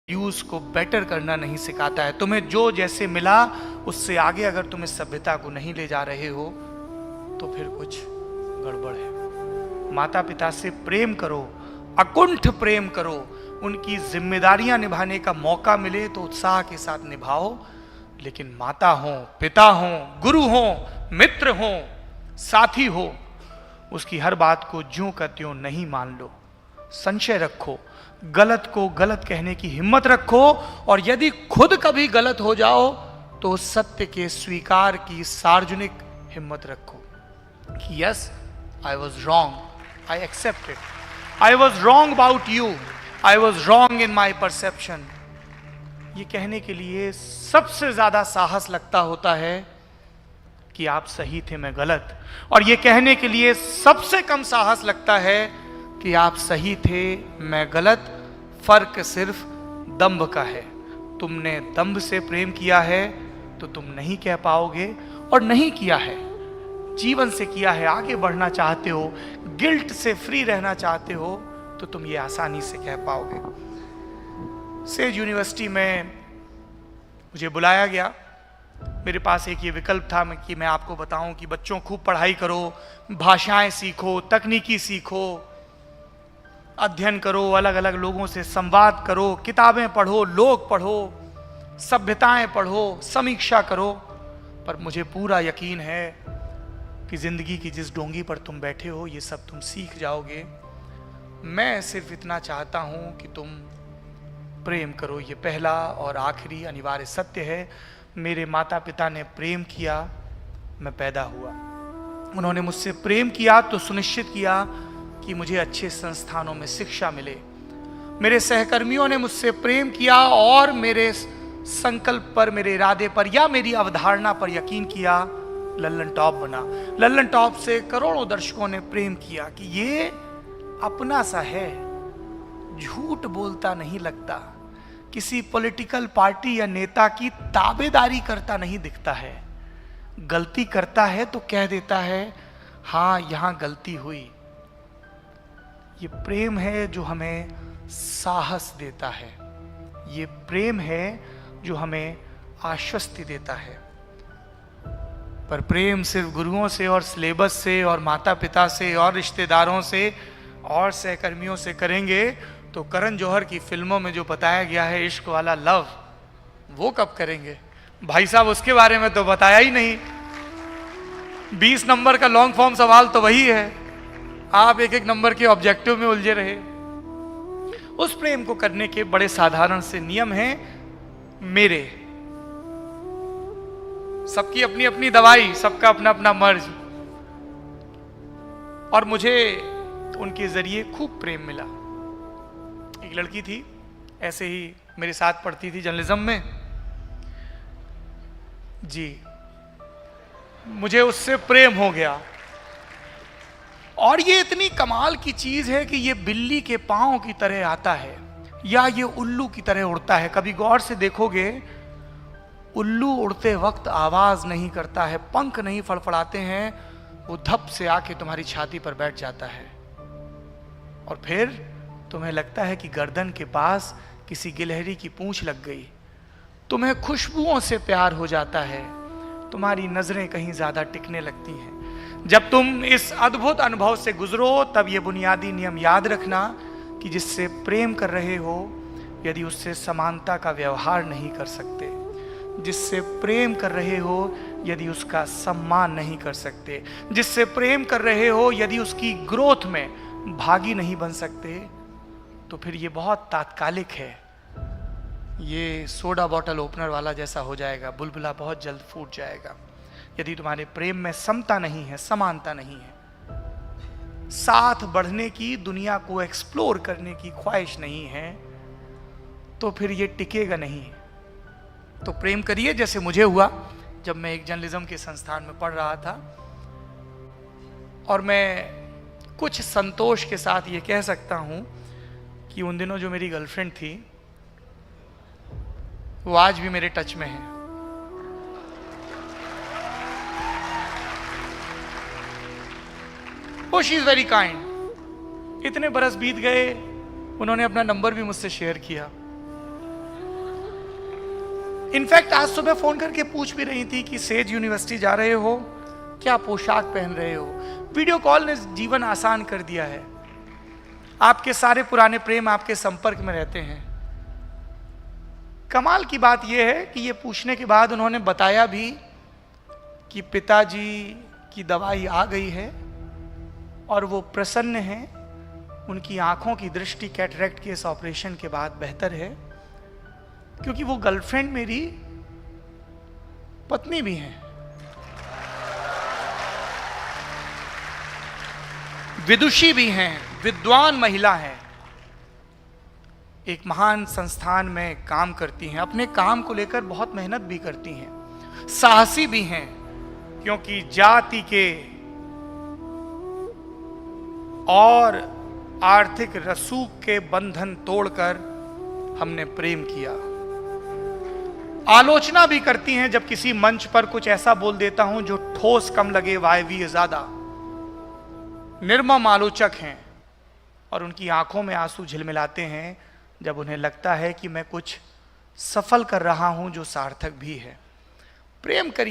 Use को better करना नहीं सिखाता है। तुम्हें जो जैसे मिला उससे आगे अगर तुम इस सभ्यता को नहीं ले जा रहे हो तो फिर कुछ गड़बड़ है। माता पिता से प्रेम करो, अकुंठ प्रेम करो, उनकी जिम्मेदारियां निभाने का मौका मिले तो उत्साह के साथ निभाओ, लेकिन माता हो, पिता हो, गुरु हो, मित्र हो, साथी हो, उसकी हर बात को ज्यों का त्यों नहीं मान लो। संशय रखो, गलत को गलत कहने की हिम्मत रखो, और यदि खुद कभी गलत हो जाओ तो सत्य के स्वीकार की सार्वजनिक हिम्मत रखो कि yes, I was wrong, I accept it, I was wrong about you, I was wrong in my perception. ये कहने के लिए सबसे ज्यादा साहस लगता होता है कि आप सही थे, मैं गलत, और ये कहने के लिए सबसे कम साहस लगता है कि आप सही थे, मैं गलत। फर्क सिर्फ दंभ का है। तुमने दंभ से प्रेम किया है तो तुम नहीं कह पाओगे, और नहीं किया है, जीवन से किया है, आगे बढ़ना चाहते हो, गिल्ट से फ्री रहना चाहते हो, तो तुम ये आसानी से कह पाओगे। सेज यूनिवर्सिटी में मुझे बुलाया गया। मेरे पास एक ये विकल्प था कि मैं आपको बताऊं कि बच्चों खूब पढ़ाई करो, भाषाएं सीखो, तकनीकी सीखो, अध्ययन करो, अलग अलग लोगों से संवाद करो, किताबें पढ़ो, लोग पढ़ो, सभ्यताएं पढ़ो, समीक्षा करो। पर मुझे पूरा यकीन है कि जिंदगी की जिस डोंगी पर तुम बैठे हो ये सब तुम सीख जाओगे। मैं सिर्फ इतना चाहता हूं कि तुम प्रेम करो। ये पहला और आखिरी अनिवार्य सत्य है। मेरे माता पिता ने प्रेम किया, मैं पैदा हुआ। उन्होंने मुझसे प्रेम किया तो सुनिश्चित किया कि मुझे अच्छे संस्थानों में शिक्षा मिले। मेरे सहकर्मियों ने मुझसे प्रेम किया और मेरे संकल्प पर, मेरे इरादे पर या मेरी अवधारणा पर यकीन किया। लल्लन टॉप बना। लल्लन टॉप से करोड़ों दर्शकों ने प्रेम किया कि ये अपना सा है, झूठ बोलता नहीं लगता, किसी पॉलिटिकल पार्टी या नेता की ताबेदारी करता नहीं दिखता है, गलती करता है तो कह देता है हां यहां गलती हुई। ये प्रेम है जो हमें साहस देता है, ये प्रेम है जो हमें आश्वस्ति देता है। पर प्रेम सिर्फ गुरुओं से और सिलेबस से और माता पिता से और रिश्तेदारों से और सहकर्मियों से करेंगे तो करण जौहर की फिल्मों में जो बताया गया है इश्क वाला लव, वो कब करेंगे भाई साहब? उसके बारे में तो बताया ही नहीं। 20 नंबर का लॉन्ग फॉर्म सवाल तो वही है, आप एक एक नंबर के ऑब्जेक्टिव में उलझे रहे। उस प्रेम को करने के बड़े साधारण से नियम हैं मेरे। सबकी अपनी अपनी दवाई, सबका अपना अपना मर्ज, और मुझे उनके जरिए खूब प्रेम मिला। एक लड़की थी ऐसे ही मेरे साथ पढ़ती थी जर्नलिज्म में जी, मुझे उससे प्रेम हो गया। और ये इतनी कमाल की चीज है कि ये बिल्ली के पांव की तरह आता है या ये उल्लू की तरह उड़ता है। कभी गौर से देखोगे, उल्लू उड़ते वक्त आवाज नहीं करता है, पंख नहीं फड़फड़ाते हैं, वो धप से आके तुम्हारी छाती पर बैठ जाता है और फिर तुम्हें लगता है कि गर्दन के पास किसी गिलहरी की पूंछ लग गई। तुम्हें खुशबुओं से प्यार हो जाता है, तुम्हारी नजरें कहीं ज्यादा टिकने लगती हैं। जब तुम इस अद्भुत अनुभव से गुजरो तब ये बुनियादी नियम याद रखना कि जिससे प्रेम कर रहे हो यदि उससे समानता का व्यवहार नहीं कर सकते, जिससे प्रेम कर रहे हो यदि उसका सम्मान नहीं कर सकते, जिससे प्रेम कर रहे हो यदि उसकी ग्रोथ में भागी नहीं बन सकते, तो फिर ये बहुत तात्कालिक है। ये सोडा बॉटल ओपनर वाला जैसा हो जाएगा, बुलबुला बहुत जल्द फूट जाएगा। यदि तुम्हारे प्रेम में समता नहीं है, समानता नहीं है, साथ बढ़ने की, दुनिया को एक्सप्लोर करने की ख्वाहिश नहीं है, तो फिर ये टिकेगा नहीं। तो प्रेम करिए जैसे मुझे हुआ जब मैं एक जर्नलिज्म के संस्थान में पढ़ रहा था। और मैं कुछ संतोष के साथ ये कह सकता हूं कि उन दिनों जो मेरी गर्लफ्रेंड थी वो आज भी मेरे टच में है। वो शी इज वेरी काइंड। इतने बरस बीत गए, उन्होंने अपना नंबर भी मुझसे शेयर किया। इनफैक्ट आज सुबह फोन करके पूछ भी रही थी कि सेज यूनिवर्सिटी जा रहे हो, क्या पोशाक पहन रहे हो। वीडियो कॉल ने जीवन आसान कर दिया है। आपके सारे पुराने प्रेम आपके संपर्क में रहते हैं। कमाल की बात यह है कि ये पूछने के बाद उन्होंने बताया भी कि पिताजी की दवाई आ गई है और वो प्रसन्न हैं। उनकी आंखों की दृष्टि कैटरेक्ट के इस ऑपरेशन के बाद बेहतर है, क्योंकि वो गर्लफ्रेंड मेरी पत्नी भी हैं, विदुषी भी हैं, विद्वान महिला हैं, एक महान संस्थान में काम करती हैं, अपने काम को लेकर बहुत मेहनत भी करती हैं, साहसी भी हैं, क्योंकि जाति के और आर्थिक रसूख के बंधन तोड़कर हमने प्रेम किया। आलोचना भी करती हैं जब किसी मंच पर कुछ ऐसा बोल देता हूं जो ठोस कम लगे, वायवीय ज्यादा। निर्मम आलोचक हैं और उनकी आंखों में आंसू झिलमिलाते हैं जब उन्हें लगता है कि मैं कुछ सफल कर रहा हूं जो सार्थक भी है। प्रेम करिए।